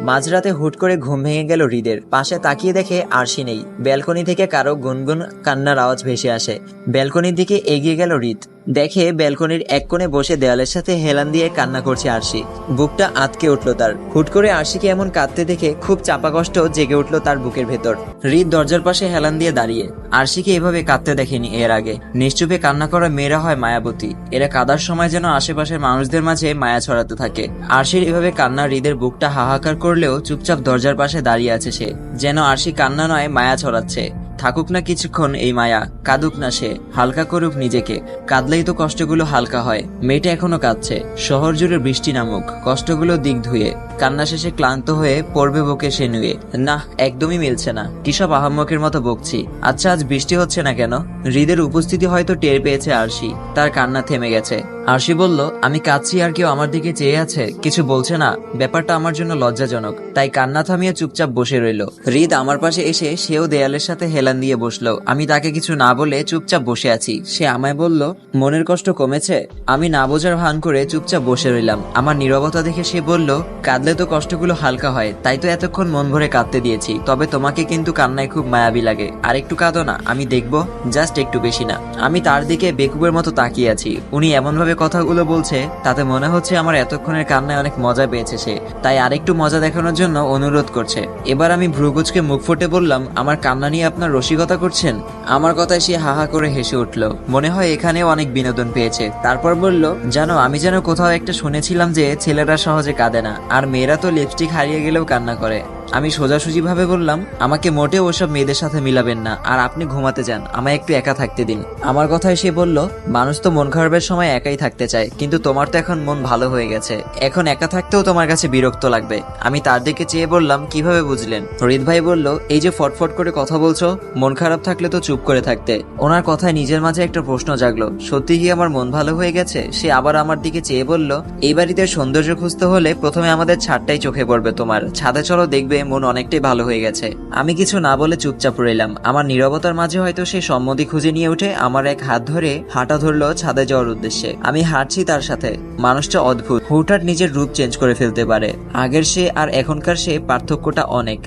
মাঝরাতে হুট করে ঘুম ভেঙে গেল হৃদের। পাশে তাকিয়ে দেখে আরশি নেই। ব্যালকনি থেকে কারো গুনগুন কান্নার আওয়াজ ভেসে আসে। ব্যালকনির দিকে এগিয়ে গেল হৃদ। দেখে ব্যালকনির এক কোণে বসে দেওয়ালের সাথে হেলান দিয়ে কান্না করছে আরশি। বুকটা আঁতকে উঠল তার। হুট করে আরশিকে এমন কাঁদতে দেখে খুব চাপা কষ্ট জেগে উঠল তার বুকের ভেতর। হৃদ দরজার পাশে হেলান দিয়ে দাঁড়িয়ে। আরশিকে এভাবে কাঁদতে দেখেনি এর আগে। নিশ্চুপে কান্না করা মেয়েরা হয় মায়াবতী। এরা কাঁদার সময় যেন আশেপাশের মানুষদের মাঝে মায়া ছড়াতে থাকে। আরশির এভাবে কান্না হৃদের বুকটা হাহাকার করলেও চুপচাপ দরজার পাশে দাঁড়িয়ে আছে সে, যেন আরশি কান্না নয় মায়া ছড়াচ্ছে। থাকুক না কিছুক্ষণ এই মায়া, কাঁদুক না সে, হালকা করুক নিজেকে। কাঁদলেই তো কষ্টগুলো হালকা হয়। মেয়েটা এখনো কাঁদছে। শহর জুড়ে বৃষ্টি নামুক, কষ্টগুলো দিক ধুয়ে। কান্না শেষে ক্লান্ত হয়ে পড়বে বুকে সে নুয়ে। না, একদমই মিলছে না। কিসব আহাম্মকের মতো বকছি। আচ্ছা, আজ বৃষ্টি হচ্ছে না কেন? হৃদের উপস্থিতি হয়তো টের পেয়েছে আরশি। তার কান্না থেমে গেছে। আরশি বলল, আমি কাঁদছি আর কেউ আমার দিকে চেয়ে আছে, কিছু বলছে না। ব্যাপারটা আমার জন্য লজ্জাজনক। তাই কান্না থামিয়ে চুপচাপ বসে রইল। হৃদ আমার পাশে এসে সেও দেয়ালের সাথে হেলান দিয়ে বসলো। আমি তাকে কিছু না বলে চুপচাপ বসে আছি। সে আমায় বলল, মনের কষ্ট কমেছে? আমি না বোঝার ভান করে চুপচাপ বসে রইলাম। আমার নীরবতা দেখে সে বলল, কাঁদলে তো কষ্টগুলো হালকা হয়, তাই তো এতক্ষণ মন ভরে কাঁদতে দিয়েছি। তবে তোমাকে কিন্তু কান্নায় খুব মায়াবী লাগে। আর একটু কাঁদো না, আমি দেখবো। জাস্ট একটু, বেশি না। আমি তার দিকে বেকুবের মতো তাকিয়ে আছি। উনি এমন ভাবে কথাগুলো বলছে, তাতে মনে হচ্ছে আমার এতক্ষণের কান্নায় অনেক মজা পেয়েছে সে, তাই আরেকটু মজা দেখানোর জন্য অনুরোধ করছে। এবার আমি ভ্রুকুচকে মুখ ফুটে বললাম, আমার কান্না নিয়ে আপনার রসিকতা করছেন? আমার কথায় সে হাহা করে হেসে উঠল। মনে হয় এখানেও অনেক বিনোদন পেয়েছে। তারপর বলল, জানো, আমি যেন কোথাও একটা শুনেছিলাম যে ছেলেরা সহজে কাঁদে না, আর মেয়েরা তো লিপস্টিক হারিয়ে গেলেও কান্না করে। আমি সোজাসুজি ভাবে বললাম, আমাকে মোটেও ওসব মেয়েদের সাথে মিলাবেন না, আর আপনি ঘুমাতে যান, আমায় একটু একা থাকতে দিন। আমার কথায় সে বলল, মানুষ তো মন খারাপের সময় একাই থাকতে চায়, কিন্তু তোমার তো এখন মন ভালো হয়ে গেছে, এখন একা থাকতেও তোমার কাছে বিরক্ত লাগবে। আমি তার দিকে চেয়ে বললাম, কিভাবে বুঝলেন? হৃদ ভাই বলল, এই যে ফটফট করে কথা বলছো, মন খারাপ থাকলে তো চুপ করে থাকতে। ওনার কথায় নিজের মাঝে একটা প্রশ্ন জাগলো, সত্যি কি আমার মন ভালো হয়ে গেছে? সে আবার আমার দিকে চেয়ে বলল, এই বাড়িতে সৌন্দর্য খুঁজতে হলে প্রথমে আমাদের ছাদটাই চোখে পড়বে তোমার। ছাদে চলো, দেখবে মন অনেকটাই ভালো হয়ে গেছে। আমি কিছু না বলে চুপচাপ রইলাম। আমার নীরবতার মাঝে হয়তো সে সম্মতি খুঁজে নিয়ে উঠে আমার এক হাত ধরে হাঁটা ধরলো ছাদে যাওয়ার উদ্দেশ্যে। আমি হাঁটছি তার সাথে। মানুষটা অদ্ভুত, হুটহাট নিজের রূপ চেঞ্জ করে ফেলতে পারে। আগের সে আর এখনকার সে পার্থক্যটা অনেক।